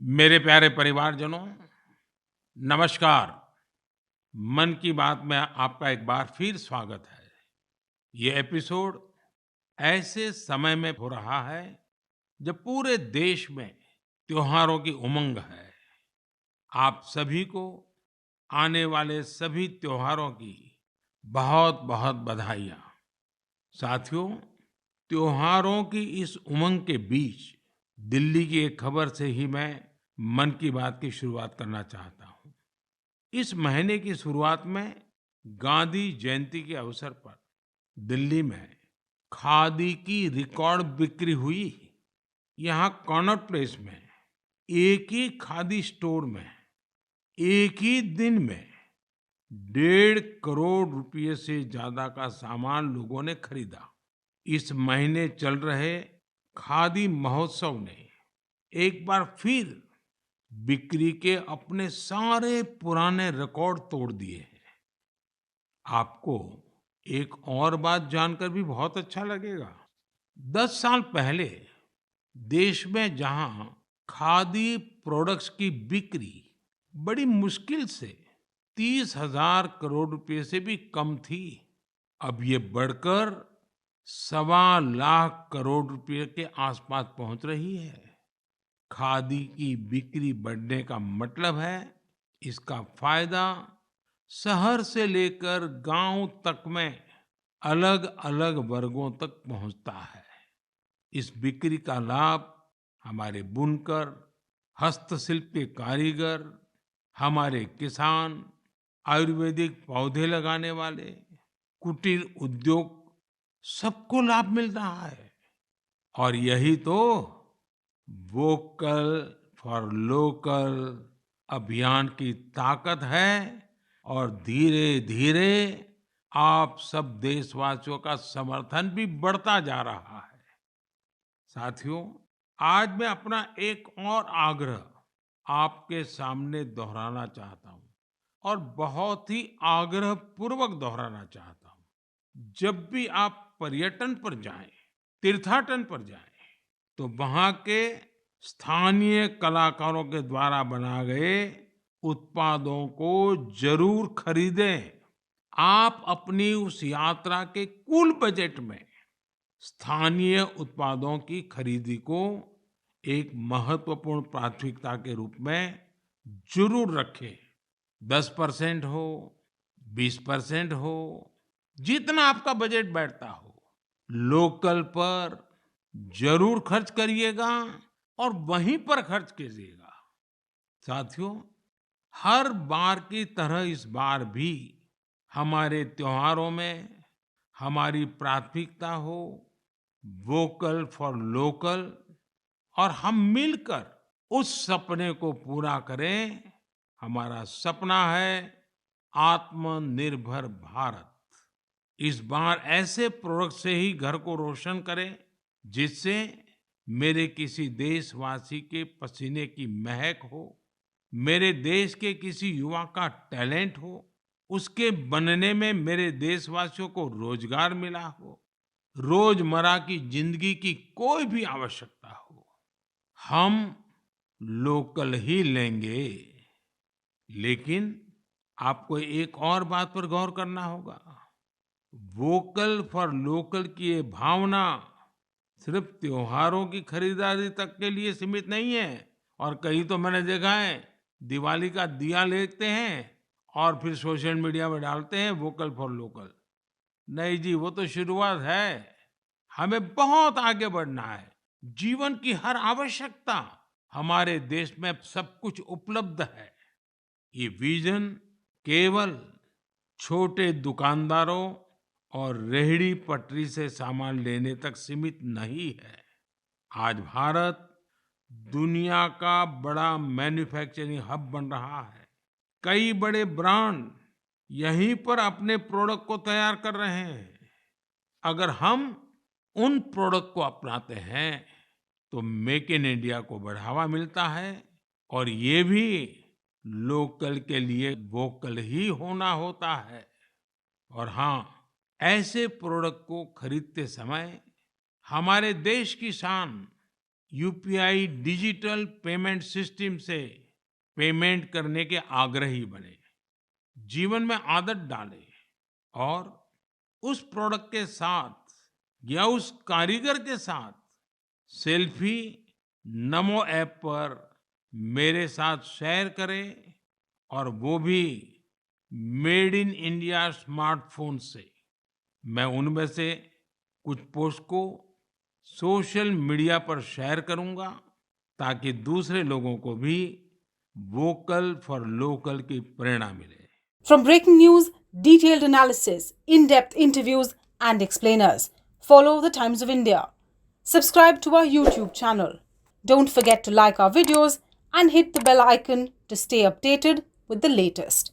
मेरे प्यारे परिवारजनों, नमस्कार। मन की बात में आपका एक बार फिर स्वागत है। ये एपिसोड ऐसे समय में हो रहा है जब पूरे देश में त्योहारों की उमंग है। आप सभी को आने वाले सभी त्योहारों की बहुत-बहुत बधाइयाँ। साथियों, त्योहारों की इस उमंग के बीच दिल्ली की एक खबर से ही मैं मन की बात की शुरुआत करना चाहता हूँ। इस महीने की शुरुआत में गांधी जयंती के अवसर पर दिल्ली में खादी की रिकॉर्ड बिक्री हुई। यहाँ कॉनॉट प्लेस में एक ही खादी स्टोर में एक ही दिन में 1.5 करोड़ रुपए से ज्यादा का सामान लोगों ने खरीदा। इस महीने चल रहे खादी महोत्सव ने एक बार फिर बिक्री के अपने सारे पुराने रिकॉर्ड तोड़ दिए हैं। आपको एक और बात जानकर भी बहुत अच्छा लगेगा। 10 साल पहले देश में जहां खादी प्रोडक्ट्स की बिक्री बड़ी मुश्किल से 30,000 करोड़ रुपए से भी कम थी, अब ये बढ़कर 1.25 लाख करोड़ रुपए के आसपास पहुंच रही है। खादी की बिक्री बढ़ने का मतलब है इसका फायदा शहर से लेकर गांव तक में अलग-अलग वर्गों तक पहुंचता है। इस बिक्री का लाभ हमारे बुनकर, हस्तशिल्प के कारीगर, हमारे किसान, आयुर्वेदिक पौधे लगाने वाले, कुटीर उद्योग सबको लाभ मिल रहा है। और यही तो वोकल फॉर लोकल अभियान की ताकत है। और धीरे धीरे आप सब देशवासियों का समर्थन भी बढ़ता जा रहा है। साथियों, आज मैं अपना एक और आग्रह आपके सामने दोहराना चाहता हूं और बहुत ही आग्रह पूर्वक दोहराना चाहता हूं। जब भी आप पर्यटन पर जाएं, तीर्थाटन पर जाएं, तो वहां के स्थानीय कलाकारों के द्वारा बनाए गए उत्पादों को जरूर खरीदें। आप अपनी उस यात्रा के कुल बजट में स्थानीय उत्पादों की खरीदी को एक महत्वपूर्ण प्राथमिकता के रूप में जरूर रखें। 10% हो, 20% हो, जितना आपका बजट बैठता हो, लोकल पर जरूर खर्च करिएगा और वहीं पर खर्च कीजिएगा। साथियों, हर बार की तरह इस बार भी हमारे त्योहारों में हमारी प्राथमिकता हो वोकल फॉर लोकल, और हम मिलकर उस सपने को पूरा करें। हमारा सपना है आत्मनिर्भर भारत। इस बार ऐसे प्रोडक्ट से ही घर को रोशन करें जिससे मेरे किसी देशवासी के पसीने की महक हो, मेरे देश के किसी युवा का टैलेंट हो, उसके बनने में मेरे देशवासियों को रोजगार मिला हो, रोजमर्रा की जिंदगी की कोई भी आवश्यकता हो, हम लोकल ही लेंगे। लेकिन आपको एक और बात पर गौर करना होगा। वोकल फॉर लोकल की ये भावना सिर्फ त्योहारों की खरीदारी तक के लिए सीमित नहीं है। और कहीं तो मैंने देखा है दिवाली का दिया लेते हैं और फिर सोशल मीडिया में डालते हैं वोकल फॉर लोकल। नहीं जी, वो तो शुरुआत है। हमें बहुत आगे बढ़ना है। जीवन की हर आवश्यकता हमारे देश में सब कुछ उपलब्ध है। ये विजन केवल छोटे दुकानदारों और रेहड़ी पटरी से सामान लेने तक सीमित नहीं है। आज भारत दुनिया का बड़ा मैन्युफैक्चरिंग हब बन रहा है। कई बड़े ब्रांड यहीं पर अपने प्रोडक्ट को तैयार कर रहे हैं। अगर हम उन प्रोडक्ट को अपनाते हैं तो मेक इन इंडिया को बढ़ावा मिलता है। और ये भी लोकल के लिए वोकल ही होना होता है। और हाँ, ऐसे प्रोडक्ट को खरीदते समय हमारे देश की शान यूपीआई डिजिटल पेमेंट सिस्टम से पेमेंट करने के आग्रही बने, जीवन में आदत डालें और उस प्रोडक्ट के साथ या उस कारीगर के साथ सेल्फी नमो ऐप पर मेरे साथ शेयर करें, और वो भी मेड इन इंडिया स्मार्टफोन से। मैं उनमें से कुछ पोस्ट को सोशल मीडिया पर शेयर करूंगा, ताकि दूसरे लोगों को भी वोकल फॉर लोकल की प्रेरणा मिले। From breaking news, detailed analysis, in-depth interviews, and explainers, follow the Times of India. Subscribe to our YouTube channel. Don't forget to like our videos and hit the bell icon to stay updated with the latest.